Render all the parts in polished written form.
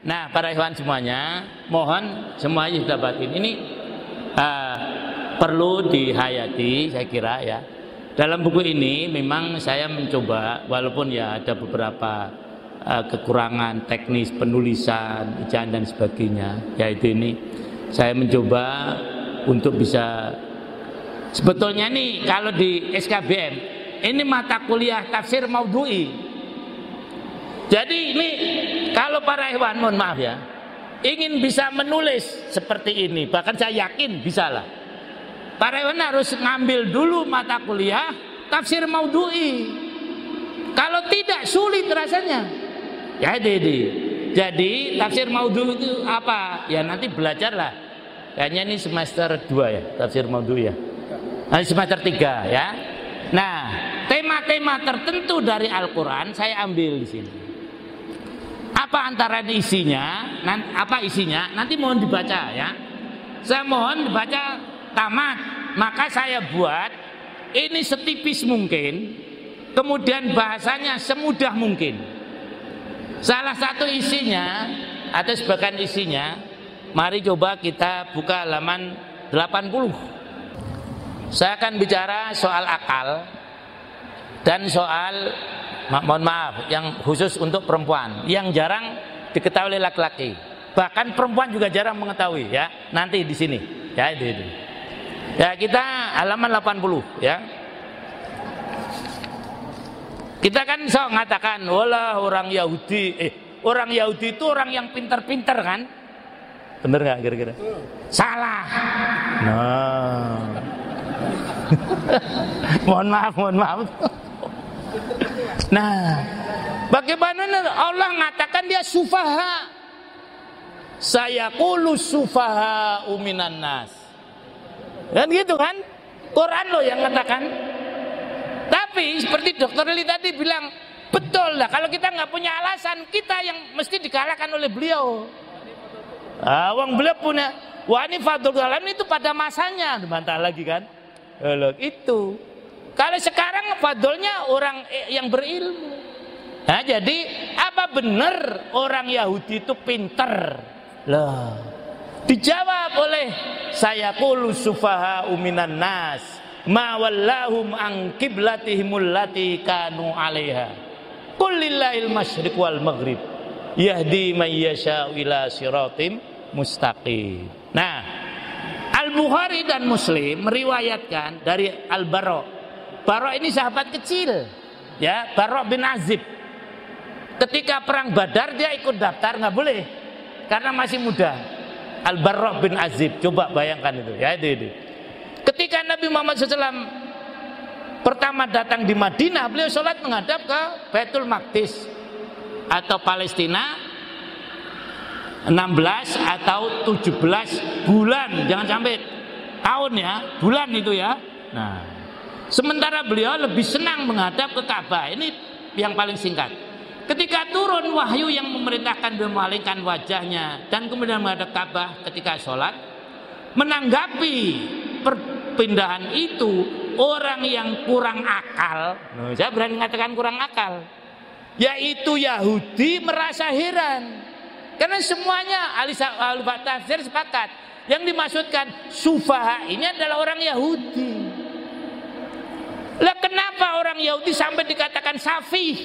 Nah, para ikhwan semuanya, mohon semuanya sudah batin. Ini perlu dihayati, saya kira ya. Dalam buku ini memang saya mencoba, walaupun ya ada beberapa kekurangan teknis penulisan, ejaan dan sebagainya, yaitu ini saya mencoba untuk bisa, sebetulnya nih kalau di SKBM ini mata kuliah tafsir maudhu'i. Jadi ini kalau para ikhwan, mohon maaf ya, ingin bisa menulis seperti ini, bahkan saya yakin bisa lah. Para ikhwan harus ngambil dulu mata kuliah tafsir maudhu'i. Kalau tidak sulit rasanya. Ya jadi tafsir maudhu'i itu apa? Ya nanti belajarlah. Kayaknya ini semester 2 ya, tafsir maudhu'i ya. Nanti semester 3 ya. Nah, tema-tema tertentu dari Al-Qur'an saya ambil di sini. Apa antara isinya? Apa isinya? Nanti mohon dibaca ya. Saya mohon dibaca tamat. Maka saya buat ini setipis mungkin, kemudian bahasanya semudah mungkin. Salah satu isinya atau sebagian isinya, mari coba kita buka halaman 80. Saya akan bicara soal akal dan soal, mohon maaf, yang khusus untuk perempuan, yang jarang diketahui oleh laki-laki. Bahkan perempuan juga jarang mengetahui ya. Nanti di sini ya, itu. Ya, kita halaman 80 ya. Kita kan sok mengatakan, "Walah orang Yahudi, orang Yahudi itu orang yang pintar-pintar kan?" Bener nggak kira-kira? Salah. Nah. Mohon maaf. Nah, bagaimana Allah mengatakan dia sufaha? Sayaqulu sufaha minan nas. Kan gitu kan? Quran loh yang katakan. Tapi seperti Dr. Eli tadi bilang, betul lah, kalau kita nggak punya alasan, kita yang mesti dikalahkan oleh beliau. Wong beliau punya, wah ini Fadlul Alam itu pada masanya, dibantah lagi kan? Itu. Kalau sekarang fadolnya orang yang berilmu. Nah, jadi apa benar orang Yahudi itu pinter? Lah, dijawab oleh sayaqulu sufaha minan nas ma wallahum an qiblatihimul lati kanu 'alaiha. Qul lillahil masyriq wal maghrib yahdi may yasha'u ila siratim mustaqim. Nah, Al-Bukhari dan Muslim meriwayatkan dari Al-Bara'. Bara' ini sahabat kecil, ya, Bara' bin Azib. Ketika perang Badar dia ikut daftar, nggak boleh karena masih muda. Al-Bara' bin Azib, coba bayangkan itu, ya itu. Ketika Nabi Muhammad SAW pertama datang di Madinah, beliau sholat menghadap ke Baitul Maqdis atau Palestina 16 atau 17 bulan, jangan sampai tahun ya, bulan itu ya. Nah, sementara beliau lebih senang menghadap ke Ka'bah. Ini yang paling singkat. Ketika turun wahyu yang memerintahkan beliau memalingkan wajahnya dan kemudian menghadap Ka'bah ketika sholat, menanggapi perpindahan itu orang yang kurang akal, saya berani mengatakan kurang akal, yaitu Yahudi, merasa heran. Karena semuanya ahli tafsir sepakat yang dimaksudkan sufaha ini adalah orang Yahudi. Lah kenapa orang Yahudi sampai dikatakan safih?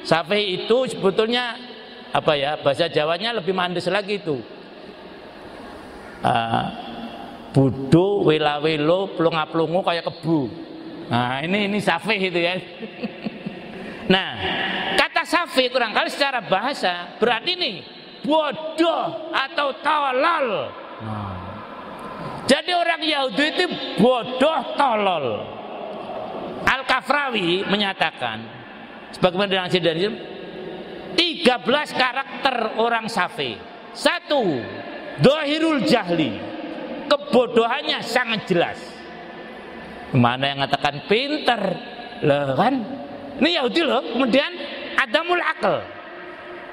Safih itu sebetulnya apa ya, bahasa Jawanya lebih mandes lagi itu. Budo wela-welo plunga-plungu kayak kebu. Nah, ini safih itu ya. Nah, kata safih kurang kali secara bahasa berarti nih bodoh atau tolol. Nah, jadi orang Yahudi itu bodoh tolol. Al-Kafrawi menyatakan sebagaimana dilansir dari 13 karakter orang safih. 1. Dohirul jahli, kebodohannya sangat jelas. Mana yang mengatakan pinter lah kan? Ini Yahudi loh. Kemudian adamul akal,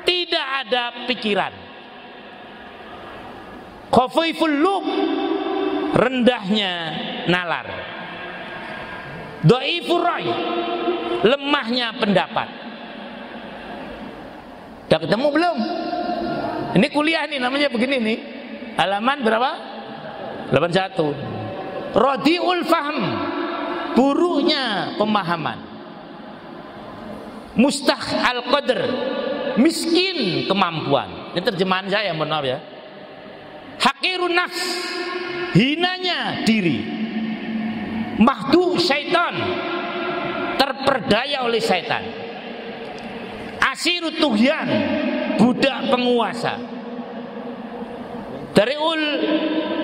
tidak ada pikiran. Khafiful lub, rendahnya nalar. Dhaifur rai, lemahnya pendapat. Udah ketemu belum? Ini kuliah nih namanya begini nih. Halaman berapa? 81. Radiul fahm, buruknya pemahaman. Mustah al-qadr, miskin kemampuan. Ini terjemahan saya, mohon maaf ya. Hakirun nafs, hinanya diri. Mahdu syaitan, terperdaya oleh syaitan. Asirut tughyan, budak penguasa. Dariul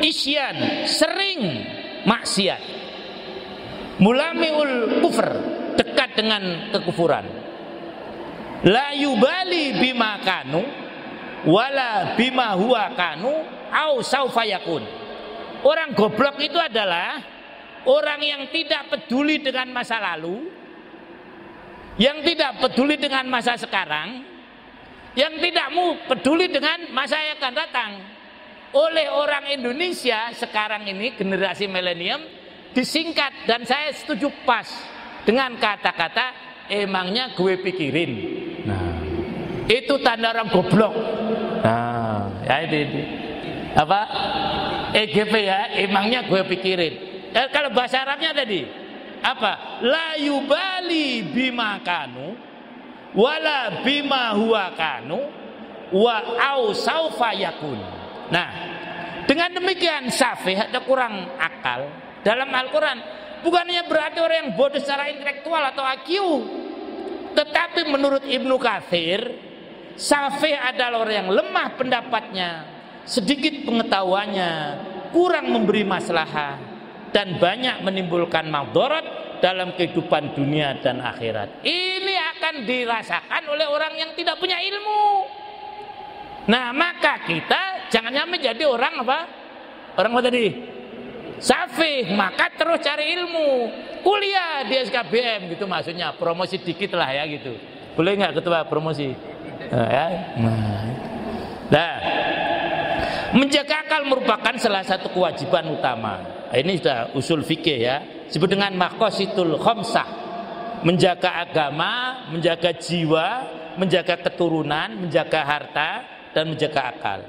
isyan, sering maksiat. Mulamiul kufr, dekat dengan kekufuran. La yubali bima kanu wala bima huwa kanu au saufa yakun. Orang goblok itu adalah orang yang tidak peduli dengan masa lalu, yang tidak peduli dengan masa sekarang, yang tidak mau peduli dengan masa yang akan datang. Oleh orang Indonesia sekarang ini, generasi milenium, disingkat, dan saya setuju pas dengan kata-kata emangnya gue pikirin. Nah, itu tanda orang goblok. Nah, ya itu. Apa? EGP ya, emangnya gue pikirin. Kalau bahasa Arabnya tadi apa? La yubali bima kanu wala bima huwa kanu wa au saufa yakun. Nah, dengan demikian safih atau kurang akal dalam Al-Quran bukannya berarti orang yang bodoh secara intelektual atau IQ, tetapi menurut Ibnu Katsir, safih adalah orang yang lemah pendapatnya, sedikit pengetahuannya, kurang memberi maslahah, dan banyak menimbulkan madarat dalam kehidupan dunia dan akhirat. Ini akan dirasakan oleh orang yang tidak punya ilmu. Nah, maka kita jangan sampai jadi orang apa? Orang apa tadi? Safih, maka terus cari ilmu, kuliah di SKBM gitu maksudnya, promosi dikit lah ya gitu. Boleh nggak ketua promosi? Nah, menjaga akal merupakan salah satu kewajiban utama. Ini sudah usul fikih ya, disebut dengan maqasidul khamsah. Menjaga agama, menjaga jiwa, menjaga keturunan, menjaga harta, dan menjaga akal.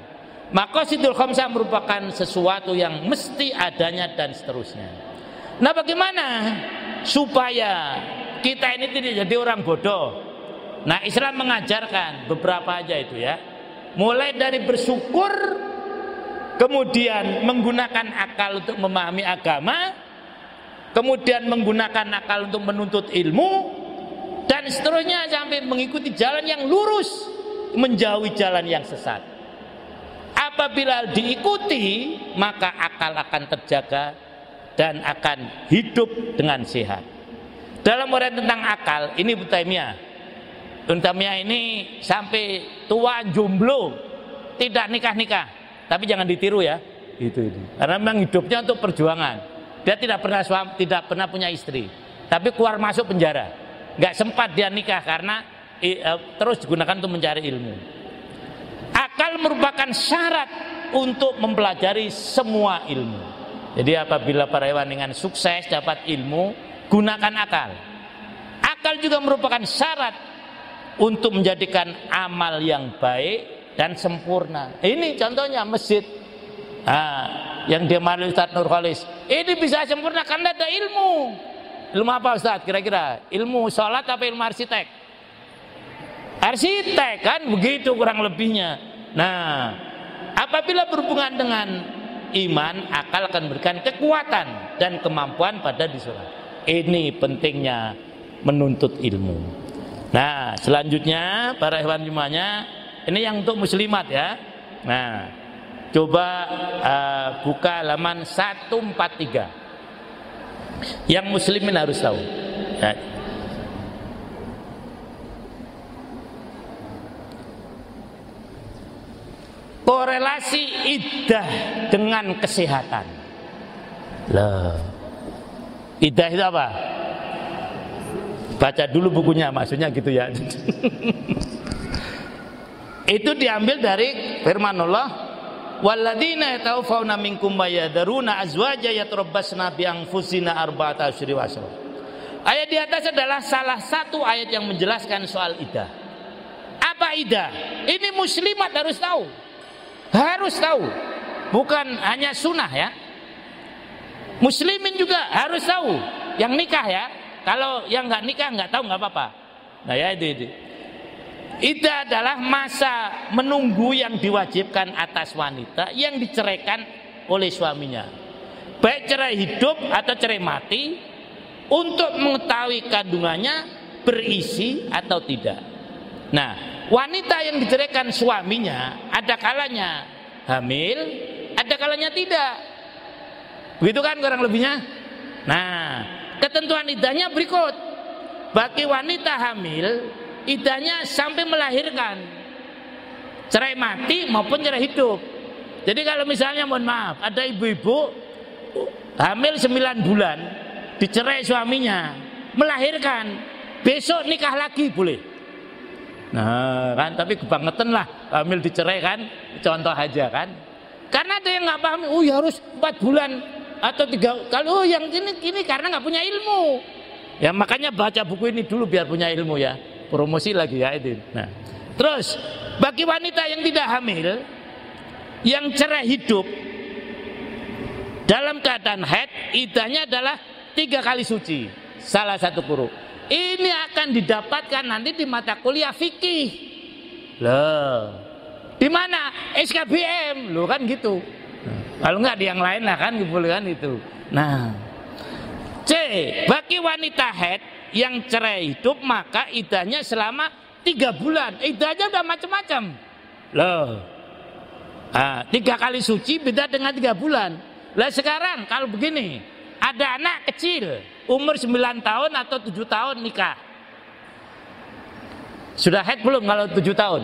Maqasidul khamsah merupakan sesuatu yang mesti adanya dan seterusnya. Nah, bagaimana supaya kita ini tidak jadi orang bodoh? Nah, Islam mengajarkan beberapa aja itu ya. Mulai dari bersyukur, kemudian menggunakan akal untuk memahami agama, kemudian menggunakan akal untuk menuntut ilmu, dan seterusnya sampai mengikuti jalan yang lurus, menjauhi jalan yang sesat. Apabila diikuti, maka akal akan terjaga dan akan hidup dengan sehat. Dalam uraian tentang akal, ini Ibnu Taimiyah ini sampai tua jomblo, tidak nikah-nikah. Tapi jangan ditiru ya. Itu. Karena memang hidupnya untuk perjuangan. Dia tidak pernah punya istri. Tapi keluar masuk penjara. Nggak sempat dia nikah karena terus digunakan untuk mencari ilmu. Akal merupakan syarat untuk mempelajari semua ilmu. Jadi apabila para hewan dengan sukses dapat ilmu, gunakan akal. Akal juga merupakan syarat untuk menjadikan amal yang baik dan sempurna. Ini contohnya masjid yang diamali Ustaz Nur Khalis. Ini bisa sempurna karena ada ilmu. Ilmu apa Ustaz kira-kira? Ilmu sholat apa ilmu arsitek? Arsitek kan begitu kurang lebihnya. Nah, apabila berhubungan dengan iman, akal akan memberikan kekuatan dan kemampuan pada sholat. Ini pentingnya menuntut ilmu. Nah, selanjutnya para hewan jumahnya, ini yang untuk muslimat ya. Nah, coba buka halaman 143. Yang muslimin harus tahu. Ya. Korelasi iddah dengan kesehatan. Loh. Iddah itu apa? Baca dulu bukunya, maksudnya gitu ya. Itu diambil dari firman Allah, walladzina yatawaffawna minkum wa yadharuna azwaja yatarabbasna bi anfusina arba'ata asyhur wa asyra. Ayat di atas adalah salah satu ayat yang menjelaskan soal iddah. Apa iddah? Ini muslimat harus tahu. harus tahu, bukan hanya sunnah ya. Muslimin juga harus tahu, yang nikah ya. Kalau yang nggak nikah nggak tahu nggak apa-apa. Nah ya itu. Iddah adalah masa menunggu yang diwajibkan atas wanita yang diceraikan oleh suaminya, baik cerai hidup atau cerai mati, untuk mengetahui kandungannya berisi atau tidak. Nah, wanita yang diceraikan suaminya ada kalanya hamil, ada kalanya tidak. Begitu kan kurang lebihnya. Nah, ketentuan iddahnya berikut. Bagi wanita hamil, iddahnya sampai melahirkan, cerai mati maupun cerai hidup. Jadi kalau misalnya mohon maaf, ada ibu-ibu hamil 9 bulan, dicerai suaminya, melahirkan, besok nikah lagi boleh. Nah kan, tapi kebangetan lah hamil dicerai kan, contoh aja kan. Karena ada yang nggak paham, oh ya harus 4 bulan atau 3 kali, oh yang ini karena nggak punya ilmu. Ya makanya baca buku ini dulu biar punya ilmu ya, promosi lagi ya itu. Nah terus bagi wanita yang tidak hamil, yang cerai hidup dalam keadaan haid, iddahnya adalah 3 kali suci, salah satu kurung. Ini akan didapatkan nanti di mata kuliah fikih. Loh, di mana? SKBM, loh kan gitu. Kalau enggak di yang lain lah kan, boleh kan itu. Nah, C, bagi wanita haid yang cerai hidup maka iddahnya selama 3 bulan. Iddahnya udah macam-macam. Loh, 3 kali suci beda dengan 3 bulan. Lah sekarang kalau begini, ada anak kecil umur 9 tahun atau 7 tahun nikah. Sudah haid belum kalau 7 tahun?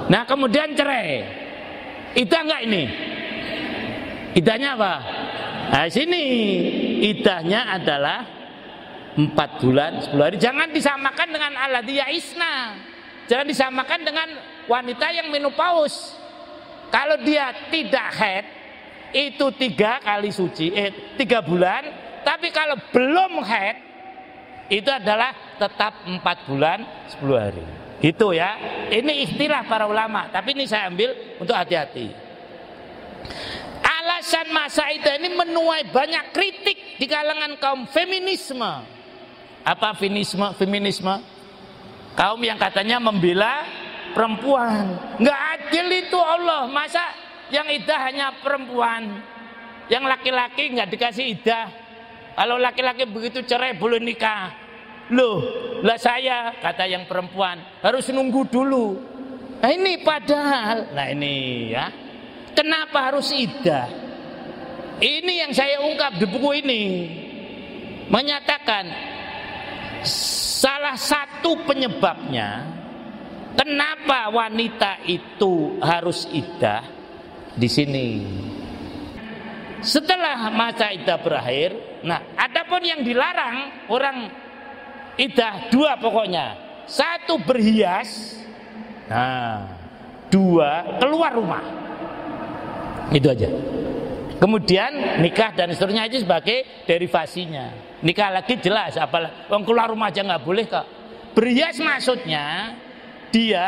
Nah kemudian cerai, iddah enggak ini? Iddahnya apa? Nah sini iddahnya adalah 4 bulan 10 hari. Jangan disamakan dengan aladiyah isna. Jangan disamakan dengan wanita yang menopause. Kalau dia tidak haid itu 3 kali suci, 3 bulan. Tapi kalau belum haid itu adalah tetap 4 bulan 10 hari. Gitu ya. Ini istilah para ulama. Tapi ini saya ambil untuk hati-hati. Alasan masa iddah ini menuai banyak kritik di kalangan kaum feminisme. Apa feminisme? Kaum yang katanya membela perempuan. Nggak adil itu Allah. Masa yang iddah hanya perempuan, yang laki-laki nggak dikasih iddah? Kalau laki-laki begitu cerai boleh nikah. Loh, lah saya kata yang perempuan harus nunggu dulu. Nah ini padahal, nah ini ya. Kenapa harus iddah? Ini yang saya ungkap di buku ini, menyatakan salah satu penyebabnya kenapa wanita itu harus iddah di sini. Setelah masa iddah berakhir, nah adapun yang dilarang orang iddah 2 pokoknya. 1 berhias, nah 2 keluar rumah. Itu aja. Kemudian nikah dan seterusnya itu sebagai derivasinya. Nikah lagi jelas, apalah orang keluar rumah aja nggak boleh kok. Berhias maksudnya dia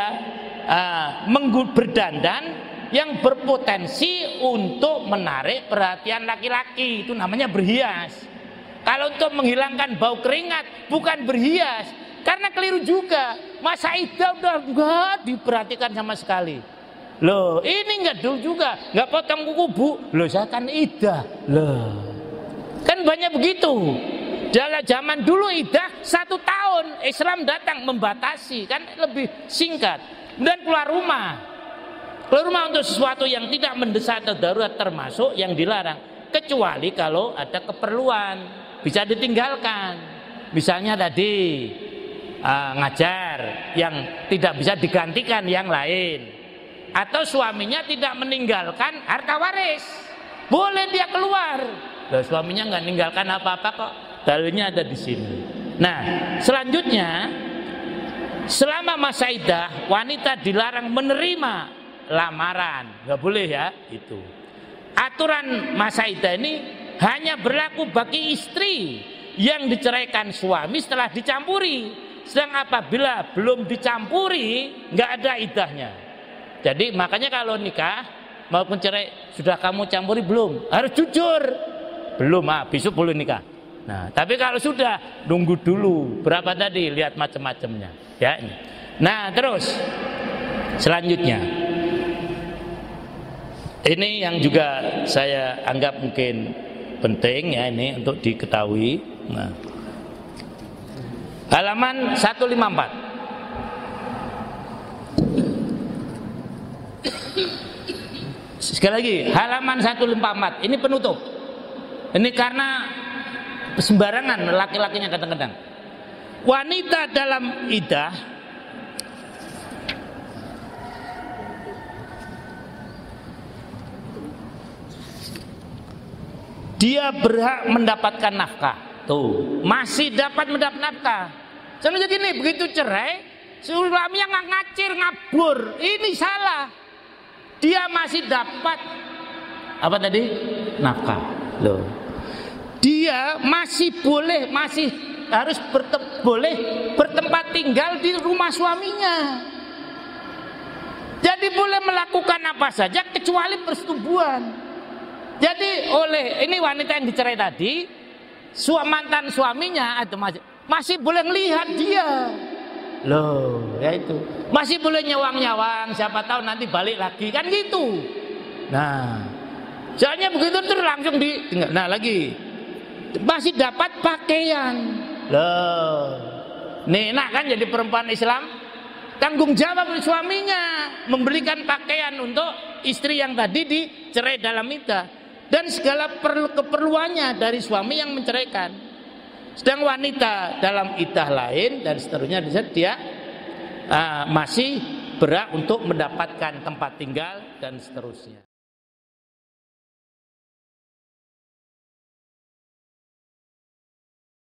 berdandan yang berpotensi untuk menarik perhatian laki-laki, itu namanya berhias. Kalau untuk menghilangkan bau keringat bukan berhias, karena keliru juga. Masa iddah udah nggak diperhatikan sama sekali. Loh, ini enggak dulu juga, enggak potong kuku bu. Loh, saya kan iddah. Loh, kan banyak begitu. Dalam zaman dulu iddah 1 tahun, Islam datang membatasi, kan lebih singkat. Dan keluar rumah untuk sesuatu yang tidak mendesak atau darurat termasuk yang dilarang. Kecuali kalau ada keperluan, bisa ditinggalkan. Misalnya tadi ngajar yang tidak bisa digantikan yang lain. Atau suaminya tidak meninggalkan harta waris, boleh dia keluar. Loh, suaminya nggak meninggalkan apa-apa kok, dalilnya ada di sini. Nah, selanjutnya selama masa iddah wanita dilarang menerima lamaran, nggak boleh ya itu. Aturan masa iddah ini hanya berlaku bagi istri yang diceraikan suami setelah dicampuri. Sedang apabila belum dicampuri nggak ada iddahnya. Jadi makanya kalau nikah maupun cerai, sudah kamu campuri belum? Harus jujur. Belum, besok boleh nikah. Nah, tapi kalau sudah, nunggu dulu. Berapa tadi? Lihat macam-macamnya. Ya, ini. Nah, terus selanjutnya. Ini yang juga saya anggap mungkin penting ya ini untuk diketahui. Nah, halaman 154. Sekali lagi, halaman 154. Ini penutup. Ini karena sembarangan laki-lakinya kadang-kadang. Wanita dalam iddah dia berhak mendapatkan nafkah. Tuh, masih dapat mendapat nafkah. Contohnya gini, begitu cerai, suaminya nggak ngacir, ngabur. Ini salah. Dia masih dapat apa tadi? Nafkah. Loh. Dia masih boleh, masih harus boleh bertempat tinggal di rumah suaminya. Jadi boleh melakukan apa saja kecuali persetubuhan. Jadi oleh ini wanita yang dicerai tadi, mantan suaminya atau masih boleh melihat dia. Loh, ya itu. Masih boleh nyawang-nyawang, siapa tahu nanti balik lagi kan gitu. Nah, soalnya begitu terus langsung ditinggal. Nah, lagi masih dapat pakaian. Loh. Nih, enak kan jadi perempuan Islam? Tanggung jawab suaminya memberikan pakaian untuk istri yang tadi dicerai dalam iddah dan segala keperluannya dari suami yang menceraikan. Sedang wanita dalam iddah lain dan seterusnya dia masih berhak untuk mendapatkan tempat tinggal dan seterusnya.